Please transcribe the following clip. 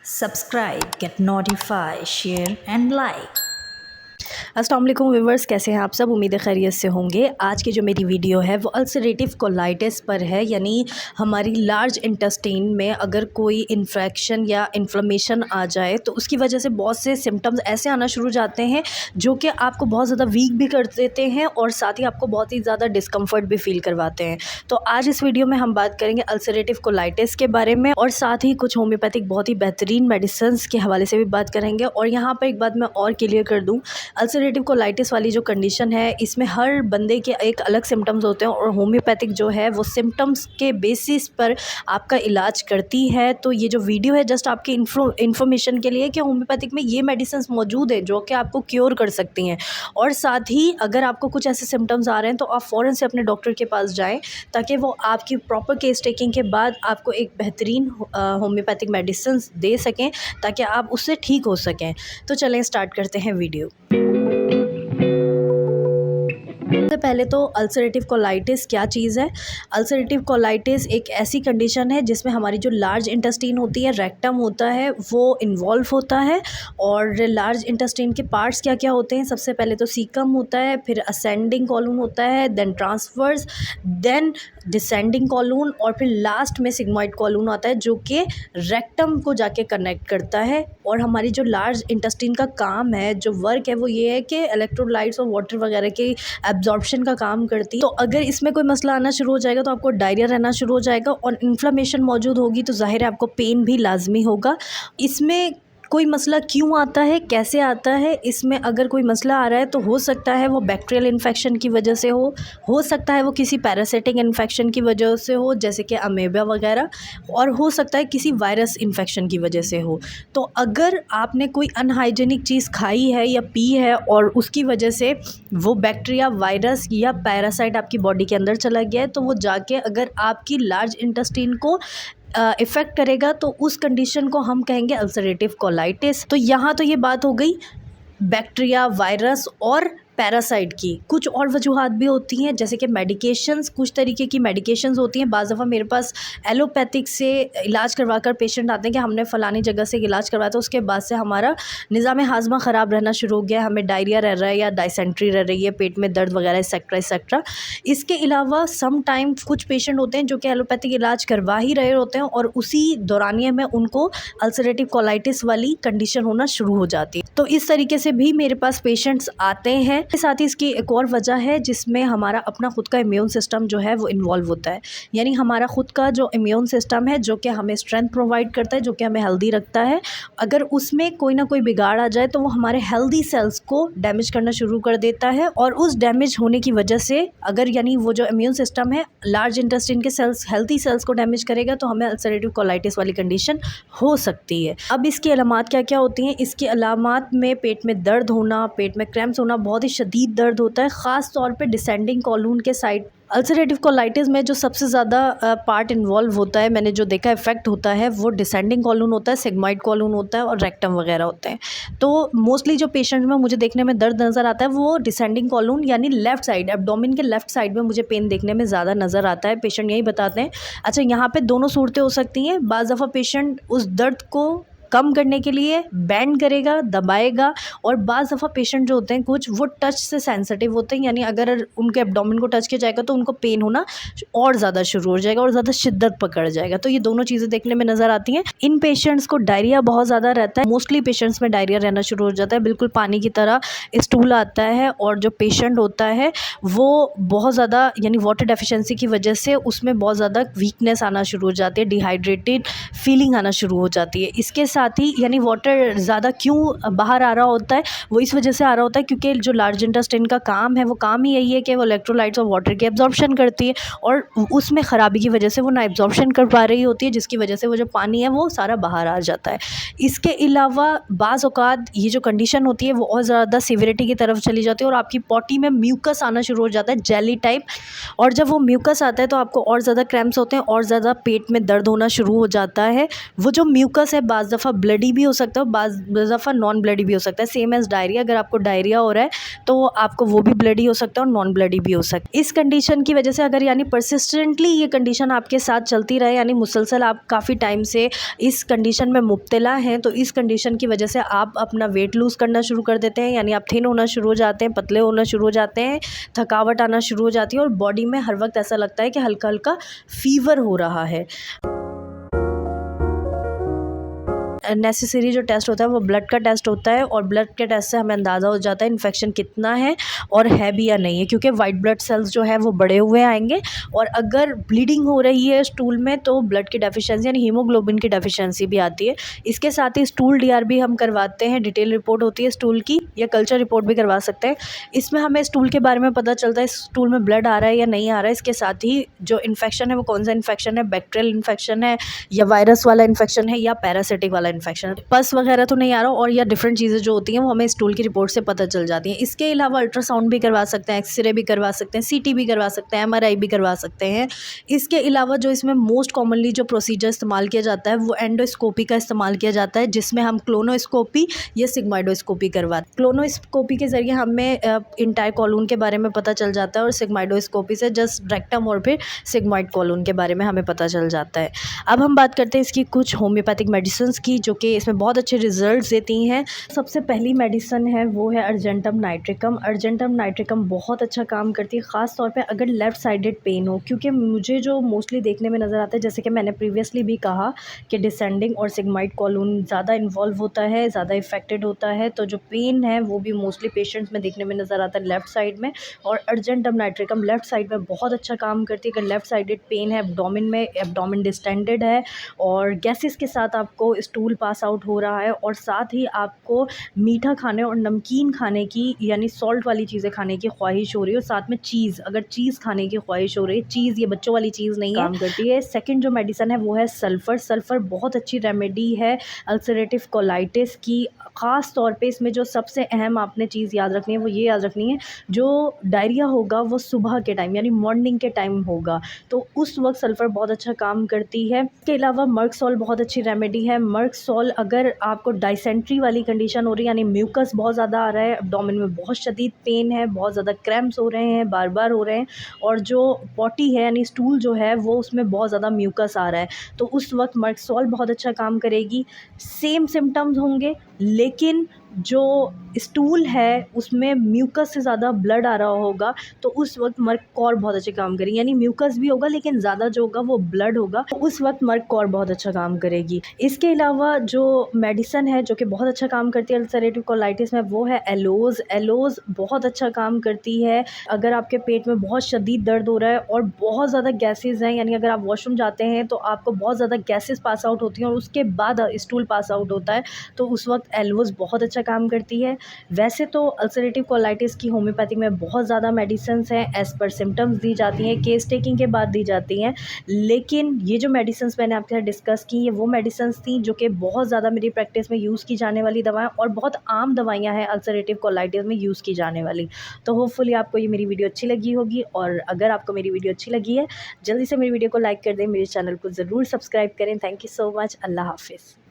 subscribe, get notified, share and like। अस्सलाम वालेकुम viewers, कैसे हैं आप सब। उम्मीद है खैरियत से होंगे। आज की जो मेरी वीडियो है वो अल्सरेटिव कोलाइटिस पर है, यानी हमारी लार्ज इंटेस्टाइन में अगर कोई इन्फेक्शन या इन्फ्लेमेशन आ जाए तो उसकी वजह से बहुत से सिम्टम्स ऐसे आना शुरू हो जाते हैं जो कि आपको बहुत ज़्यादा वीक भी कर देते हैं और साथ ही आपको बहुत ही ज़्यादा डिस्कम्फर्ट भी फील करवाते हैं। तो आज इस वीडियो में हम बात करेंगे अल्सरेटिव कोलाइटिस के बारे में और साथ ही कुछ होम्योपैथिक बहुत ही बेहतरीन मेडिसिन के हवाले से भी बात करेंगे। और यहाँ पर एक बात मैं और क्लियर कर दूँ, अल्सरेटिव कोलाइटिस वाली जो कंडीशन है इसमें हर बंदे के एक अलग सिम्टम्स होते हैं और होम्योपैथिक जो है वो सिम्टम्स के बेसिस पर आपका इलाज करती है। तो ये जो वीडियो है जस्ट आपकी इन्फॉर्मेशन के लिए कि होम्योपैथिक में ये मेडिसिन मौजूद है जो कि आपको क्योर कर सकती हैं। और साथ ही अगर आपको कुछ ऐसे सिम्टम्स आ रहे हैं तो आप फ़ौरन से अपने डॉक्टर के पास जाएँ ताकि वो आपकी प्रॉपर केस टेकिंग के बाद आपको एक बेहतरीन होम्योपैथिक मेडिसिन दे सकें ताकि आप उससे ठीक हो सकें। तो चलें स्टार्ट करते हैं वीडियो। सबसे पहले तो अल्सरेटिव कोलाइटिस क्या चीज़ है। अल्सरेटिव कोलाइटिस एक ऐसी कंडीशन है जिसमें हमारी जो लार्ज इंटेस्टाइन होती है, रेक्टम होता है, वो इन्वॉल्व होता है। और लार्ज इंटेस्टाइन के पार्ट्स क्या क्या होते हैं, सबसे पहले तो सीकम होता है, फिर असेंडिंग कॉलम होता है, then transverse, then descending column और फिर लास्ट में सिग्मॉइड कॉलम आता है जो कि रेक्टम को जाके कनेक्ट करता है। और हमारी जो लार्ज इंटेस्टाइन का काम है, जो वर्क है, वो ये है कि इलेक्ट्रोलाइट्स और वाटर वगैरह के एब्जॉर्प्शन का काम करती है। तो अगर इसमें कोई मसला आना शुरू हो जाएगा तो आपको डायरिया रहना शुरू हो जाएगा और इन्फ्लेमेशन मौजूद होगी तो ज़ाहिर है आपको पेन भी लाजमी होगा। इसमें कोई मसला क्यों आता है, कैसे आता है, इसमें अगर कोई मसला आ रहा है तो हो सकता है वो बैक्टीरियल इन्फेक्शन की वजह से हो सकता है वो किसी पैरासिटिक इन्फेक्शन की वजह से हो जैसे कि अमेबा वगैरह, और हो सकता है किसी वायरस इन्फेक्शन की वजह से हो। तो अगर आपने कोई अनहाइजेनिक चीज़ खाई है या पी है और उसकी वजह से वो बैक्टीरिया, वायरस या पैरासाइट आपकी बॉडी के अंदर चला गया है तो वो जाके अगर आपकी लार्ज इंटेस्टाइन को इफ़ेक्ट करेगा तो उस कंडीशन को हम कहेंगे अल्सरेटिव कोलाइटिस। तो यहाँ तो ये बात हो गई बैक्टीरिया, वायरस और पैरासाइट की। कुछ और वजूहात भी होती हैं जैसे कि मेडिकेशंस, कुछ तरीके की मेडिकेशंस होती हैं। बाज़ दफ़ा मेरे पास एलोपैथिक से इलाज करवा कर पेशेंट आते हैं कि हमने फ़लानी जगह से इलाज करवाया था, उसके बाद से हमारा निज़ाम हाज़मा ख़राब रहना शुरू हो गया, हमें डायरिया रह रहा है या डायसेंट्री रह रही है, पेट में दर्द वगैरह एक्सेट्रा एक्सेट्रा। इसके अलावा सम टाइम कुछ पेशेंट होते हैं जो कि एलोपैथिक इलाज करवा ही रहे होते हैं और उसी दौरानिए में उनको अल्सरेटिव कोलाइटिस वाली कंडीशन होना शुरू हो जाती है। तो इस तरीके से भी मेरे पास पेशेंट्स आते हैं। साथ ही इसकी एक और वजह है जिसमें हमारा अपना खुद का इम्यून सिस्टम जो है वो इन्वॉल्व होता है, यानी हमारा खुद का जो इम्यून सिस्टम है जो कि हमें स्ट्रेंथ प्रोवाइड करता है, जो कि हमें हेल्दी रखता है। अगर उसमें कोई ना कोई बिगाड़ आ जाए तो वो हमारे हेल्दी सेल्स को डैमेज करना शुरू कर देता है और उस डैमेज होने की वजह से अगर यानी वो जो इम्यून सिस्टम है लार्ज इंटेस्टाइन के सेल्स, हेल्दी सेल्स को डैमेज करेगा तो हमें अल्सरेटिव कोलाइटिस वाली कंडीशन हो सकती है। अब इसकी अलामात क्या क्या होती हैं। इसकी अलामात में पेट में दर्द होना, पेट में क्रैम्प्स होना, बहुत ही शदीद दर्द होता है, ख़ास तौर पे डिसेंडिंग कॉलम के साइड। अल्सरेटिव कोलाइटिस में जो सबसे ज़्यादा पार्ट इन्वॉल्व होता है, मैंने जो देखा इफेक्ट होता है, वो डिसेंडिंग कॉलम होता है, सिग्मॉइड कॉलम होता है और रेक्टम वगैरह होते हैं। तो मोस्टली जो पेशेंट में मुझे देखने में दर्द नज़र आता है वो डिसेंडिंग कॉलम यानी लेफ़्ट साइड, एब्डोमेन के लेफ़्ट साइड में मुझे पेन देखने में ज़्यादा नज़र आता है। पेशेंट यही बताते हैं। अच्छा, यहाँ पर दोनों सूरतें हो सकती हैं। बाज़ दफ़ा पेशेंट उस दर्द को कम करने के लिए बैंड करेगा, दबाएगा, और बाज़ दफ़ा पेशेंट जो होते हैं कुछ वो टच से सेंसिटिव होते हैं, यानी अगर उनके एब्डोमेन को टच किया जाएगा तो उनको पेन होना और ज़्यादा शुरू हो जाएगा और ज़्यादा शिद्दत पकड़ जाएगा। तो ये दोनों चीज़ें देखने में नज़र आती हैं। इन पेशेंट्स को डायरिया बहुत ज़्यादा रहता है, मोस्टली पेशेंट्स में डायरिया रहना शुरू हो जाता है, बिल्कुल पानी की तरह स्टूल आता है। और जो पेशेंट होता है वो बहुत ज़्यादा यानी वाटर डेफिशिएंसी की वजह से उसमें बहुत ज़्यादा वीकनेस आना शुरू हो जाती है, डिहाइड्रेटेड फीलिंग आना शुरू हो जाती है। इसके साथ ही यानी वाटर ज़्यादा क्यों बाहर आ रहा होता है, वो इस वजह से आ रहा होता है क्योंकि जो लार्ज इंटेस्टाइन का काम है वो काम ही यही है कि वो इलेक्ट्रोलाइट्स और वाटर की एब्जॉर्प्शन करती है और उसमें ख़राबी की वजह से वो ना एब्जॉर्प्शन कर पा रही होती है, जिसकी वजह से वो जो पानी है वो सारा बाहर आ जाता है। इसके अलावा बाज़ औक़ात ये जो कंडीशन होती है वो और ज़्यादा सीवियरिटी की तरफ चली जाती है और आपकी पॉटी में म्यूकस आना शुरू हो जाता है, जेली टाइप। और जब वो म्यूकस आता है तो आपको और ज़्यादा क्रैम्प्स होते हैं और ज़्यादा पेट में दर्द होना शुरू हो जाता है। वो जो म्यूकस है बाज़ दफ़ा दफ़ा ब्लडी भी हो सकता है, बाज़ दफ़ा नॉन ब्लडी भी हो सकता है। सेम एज़ डायरिया, अगर आपको डायरिया हो रहा है तो आपको वो भी ब्लडी हो सकता है और नॉन ब्लडी भी हो सकता है। इस कंडीशन की वजह से अगर यानी परसिस्टेंटली ये कंडीशन आपके साथ चलती रहे, यानी मुसलसल आप काफ़ी टाइम से इस कंडीशन में मुब्तला हैं, तो इस कंडीशन की वजह से आप अपना वेट लूज़ करना शुरू कर देते हैं, यानी आप थिन होना शुरू हो जाते हैं, पतले होना शुरू हो जाते हैं, थकावट आना शुरू हो जाती है और बॉडी में हर वक्त ऐसा लगता है कि हल्का हल्का फीवर हो रहा है। नेसेसरी जो टेस्ट होता है वो ब्लड का टेस्ट होता है और ब्लड के टेस्ट से हमें अंदाज़ा हो जाता है इन्फेक्शन कितना है और है भी या नहीं है, क्योंकि वाइट ब्लड सेल्स जो है वो बड़े हुए आएंगे और अगर ब्लीडिंग हो रही है स्टूल में तो ब्लड की डेफिशिएंसी यानी हीमोग्लोबिन की डेफिशिएंसी भी आती है। इसके साथ ही स्टूल DRB हम करवाते हैं, डिटेल रिपोर्ट होती है स्टूल की, या कल्चर रिपोर्ट भी करवा सकते हैं। इसमें हमें स्टूल के बारे में पता चलता है स्टूल में ब्लड आ रहा है या नहीं आ रहा है। इसके साथ ही जो इन्फेक्शन है वो कौन सा इन्फेक्शन है, बैक्टीरियल इन्फेक्शन है या वायरस वाला इन्फेक्शन है या पैरासिटिक वाला इन्फेक्शन, पस वगैरह तो नहीं आ रहा, और या डिफरेंट चीज़ें जो होती हैं वो हमें स्टूल की रिपोर्ट से पता चल जाती हैं। इसके अलावा अल्ट्रासाउंड भी करवा सकते हैं, एक्सरे भी करवा सकते हैं, CT भी करवा सकते हैं, MRI भी करवा सकते हैं। इसके अलावा जो इसमें मोस्ट कॉमनली जो प्रोसीजर इस्तेमाल किया जाता है वो एंडोस्कोपी का इस्तेमाल किया जाता है, जिसमें हम क्लोनोस्कोपी या सिग्माइडोस्कोपी करवाते हैं। क्लोनोस्कोपी के ज़रिए हमें इंटायर कॉलून के बारे में पता चल जाता है और सिग्माइडोस्कोपी से जस्ट रेक्टम और फिर सिग्माइड कॉलून के बारे में हमें पता चल जाता है। अब हम बात करते हैं इसकी कुछ होम्योपैथिक मेडिसिन की, जो कि इसमें बहुत अच्छे रिजल्ट्स देती हैं। सबसे पहली मेडिसिन है वो है अर्जेंटम नाइट्रिकम। अर्जेंटम नाइट्रिकम बहुत अच्छा काम करती है, ख़ास तौर पे अगर लेफ़्ट साइडेड पेन हो, क्योंकि मुझे जो मोस्टली देखने में नज़र आता है, जैसे कि मैंने प्रीवियसली भी कहा कि डिसेंडिंग और सिग्माइड कॉलून ज़्यादा इन्वॉल्व होता है, ज़्यादा इफेक्टेड होता है, तो जो पेन है वो भी मोस्टली पेशेंट्स में देखने में नज़र आता है लेफ़्ट साइड में, और अर्जेंटम नाइट्रिकम लेफ़्ट साइड में बहुत अच्छा काम करती है। अगर लेफ़्ट साइडेड पेन है, एब्डोमेन में, एब्डोमेन डिस्टेंडेड है और गैसेस के साथ आपको स्टूल पास आउट हो रहा है और साथ ही आपको मीठा खाने और नमकीन खाने की यानी सॉल्ट वाली चीज़ें खाने की ख्वाहिश हो रही है और साथ में चीज़, अगर चीज़ खाने की ख्वाहिश हो रही है, चीज़ ये बच्चों वाली चीज़ नहीं है, काम करती है। सेकंड जो मेडिसिन है वो है सल्फ़र। सल्फ़र बहुत अच्छी रेमेडी है अल्सरेटिव कोलाइटिस की। ख़ास तौर पे इसमें जो सबसे अहम आपने चीज़ याद रखनी है वो ये याद रखनी है, जो डायरिया होगा वो सुबह के टाइम यानी मॉर्निंग के टाइम होगा, तो उस वक्त सल्फ़र बहुत अच्छा काम करती है। इसके अलावा मर्कसॉल बहुत अच्छी रेमेडी है। मर्कसॉल अगर आपको डाइसेंट्री वाली कंडीशन हो रही है, यानी म्यूकस बहुत ज़्यादा आ रहा है, एब्डोमेन में बहुत शदीद पेन है, बहुत ज़्यादा क्रैम्प्स हो रहे हैं, बार बार हो रहे हैं, और जो पॉटी है यानी स्टूल जो है वो उसमें बहुत ज़्यादा म्यूकस आ रहा है, तो उस वक्त मर्कसॉल बहुत अच्छा काम करेगी। सेम सिम्टम्स होंगे लेकिन जो स्टूल है उसमें म्यूकस से ज़्यादा ब्लड आ रहा होगा, तो उस वक्त मर्ककॉर बहुत अच्छे काम करेगी, यानी म्यूकस भी होगा लेकिन ज़्यादा जो होगा वो ब्लड होगा, तो उस वक्त मर्ककॉर बहुत अच्छा काम करेगी। इसके अलावा जो मेडिसन है जो कि बहुत अच्छा काम करती है अल्सरेटिव कोलाइटिस में वो है एलोज़। एलोज़ बहुत अच्छा काम करती है अगर आपके पेट में बहुत शदीद दर्द हो रहा है और बहुत ज़्यादा गैसेज़ हैं, यानी अगर आप वॉशरूम जाते हैं तो आपको बहुत ज़्यादा गैसेज़ पास आउट होती हैं और उसके बाद स्टूल पास आउट होता है, तो उस वक्त एलोज़ बहुत अच्छा काम करती है। वैसे तो अल्सरेटिव कोलाइटिस की होम्योपैथिक में बहुत ज़्यादा मेडिसिन्स हैं, एज़ पर सिम्टम्स दी जाती हैं, केस टेकिंग के बाद दी जाती हैं, लेकिन ये जो मेडिसिन्स मैंने आपके साथ डिस्कस की ये वो मेडिसिन्स थी जो कि बहुत ज़्यादा मेरी प्रैक्टिस में यूज़ की जाने वाली दवाएं और बहुत आम दवाइयाँ हैं अल्सरेटिव कोलाइटिस में यूज़ की जाने वाली। तो होपफुली आपको ये मेरी वीडियो अच्छी लगी होगी, और अगर आपको मेरी वीडियो अच्छी लगी है जल्दी से मेरी वीडियो को लाइक कर दें, मेरे चैनल को ज़रूर सब्सक्राइब करें। Thank you so much. Allah हाफिज़।